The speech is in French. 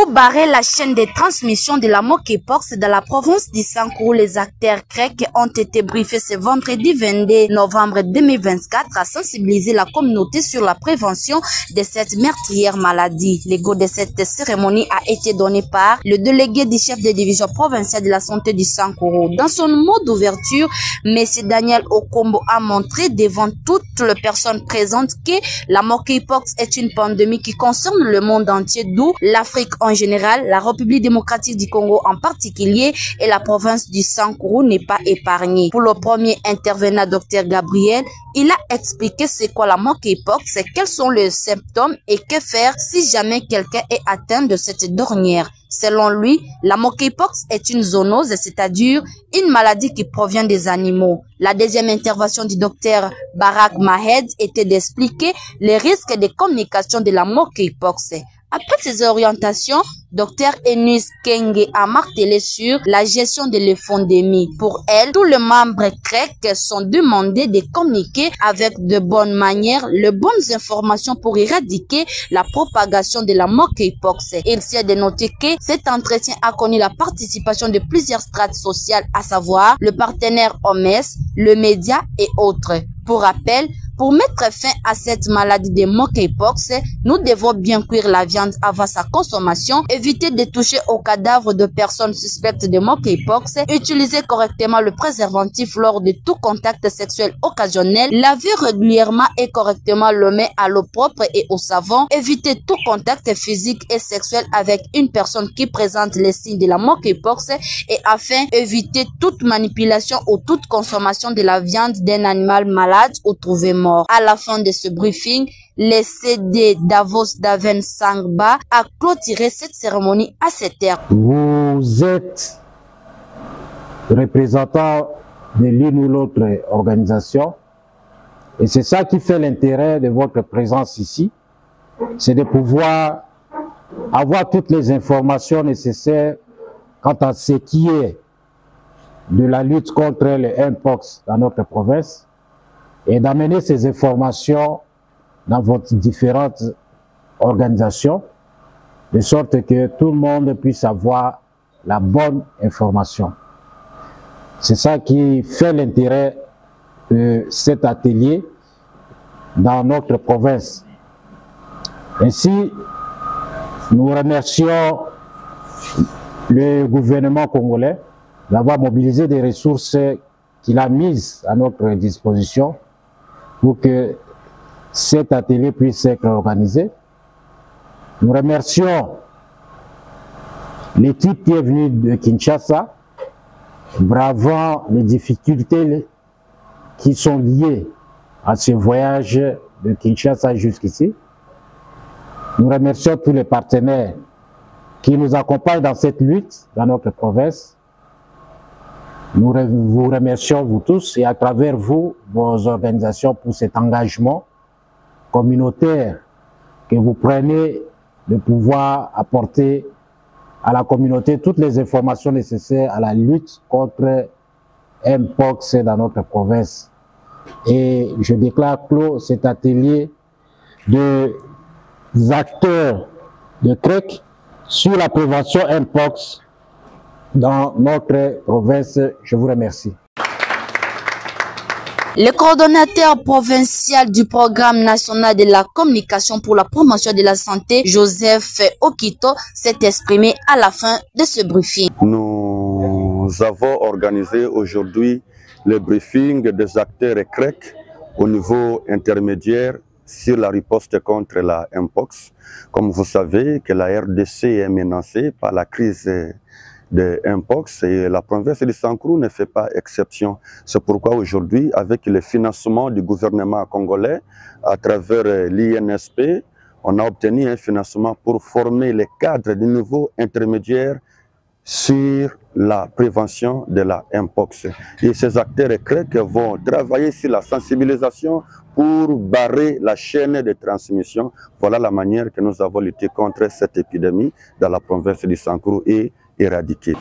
Pour barrer la chaîne de transmission de la monkeypox dans la province du Sankuru, les acteurs grecs ont été briefés ce vendredi 22 novembre 2024 à sensibiliser la communauté sur la prévention de cette meurtrière maladie. Le goût de cette cérémonie a été donné par le délégué du chef de division provinciale de la santé du Sankuru. Dans son mot d'ouverture, M. Daniel Okombo a montré devant toutes les personnes présentes que la monkeypox est une pandémie qui concerne le monde entier, d'où l'Afrique en général, la République démocratique du Congo en particulier et la province du Sankuru n'est pas épargnée. Pour le premier intervenant, Dr Gabriel, il a expliqué c'est quoi la monkeypox, quels sont les symptômes et que faire si jamais quelqu'un est atteint de cette dernière. Selon lui, la monkeypox est une zoonose, c'est-à-dire une maladie qui provient des animaux. La deuxième intervention du docteur Barak Mahed était d'expliquer les risques de communication de la monkeypox. Après ces orientations, Dr Eunice Kenge a martelé sur la gestion de l'épidémie. Pour elle, tous les membres grecs sont demandés de communiquer avec de bonnes manières, les bonnes informations pour éradiquer la propagation de la monkeypox. Il s'est de noter que cet entretien a connu la participation de plusieurs strates sociales, à savoir le partenaire OMS, le média et autres. Pour rappel, pour mettre fin à cette maladie de monkeypox, nous devons bien cuire la viande avant sa consommation, éviter de toucher aux cadavres de personnes suspectes de monkeypox, utiliser correctement le préservatif lors de tout contact sexuel occasionnel, laver régulièrement et correctement le main à l'eau propre et au savon, éviter tout contact physique et sexuel avec une personne qui présente les signes de la monkeypox et afin éviter toute manipulation ou toute consommation de la viande d'un animal malade ou trouvé mort. À la fin de ce briefing, le CD Davos Daven Sangba a clôturé cette cérémonie à cette heure. Vous êtes représentant de l'une ou l'autre organisation et c'est ça qui fait l'intérêt de votre présence ici, c'est de pouvoir avoir toutes les informations nécessaires quant à ce qui est de la lutte contre le Mpox dans notre province et d'amener ces informations dans vos différentes organisations, de sorte que tout le monde puisse avoir la bonne information. C'est ça qui fait l'intérêt de cet atelier dans notre province. Ainsi, nous remercions le gouvernement congolais d'avoir mobilisé des ressources qu'il a mises à notre disposition pour que cet atelier puisse être organisé. Nous remercions l'équipe qui est venue de Kinshasa, bravant les difficultés qui sont liées à ce voyage de Kinshasa jusqu'ici. Nous remercions tous les partenaires qui nous accompagnent dans cette lutte dans notre province. Nous vous remercions, vous tous, et à travers vous, vos organisations, pour cet engagement communautaire que vous prenez de pouvoir apporter à la communauté toutes les informations nécessaires à la lutte contre Mpox dans notre province. Et je déclare clos cet atelier des acteurs de CREC sur la prévention Mpox dans notre province. Je vous remercie. Le coordonnateur provincial du programme national de la communication pour la promotion de la santé, Joseph Okito, s'est exprimé à la fin de ce briefing. Nous avons organisé aujourd'hui le briefing des acteurs CREC au niveau intermédiaire sur la riposte contre la Mpox. Comme vous savez que la RDC est menacée par la crise de Mpox et la province du Sankuru ne fait pas exception. C'est pourquoi aujourd'hui, avec le financement du gouvernement congolais, à travers l'INSP, on a obtenu un financement pour former les cadres du niveau intermédiaire sur la prévention de la Mpox. Et ces acteurs CREC vont travailler sur la sensibilisation pour barrer la chaîne de transmission. Voilà la manière que nous avons lutté contre cette épidémie dans la province du Sankuru et éradiquer.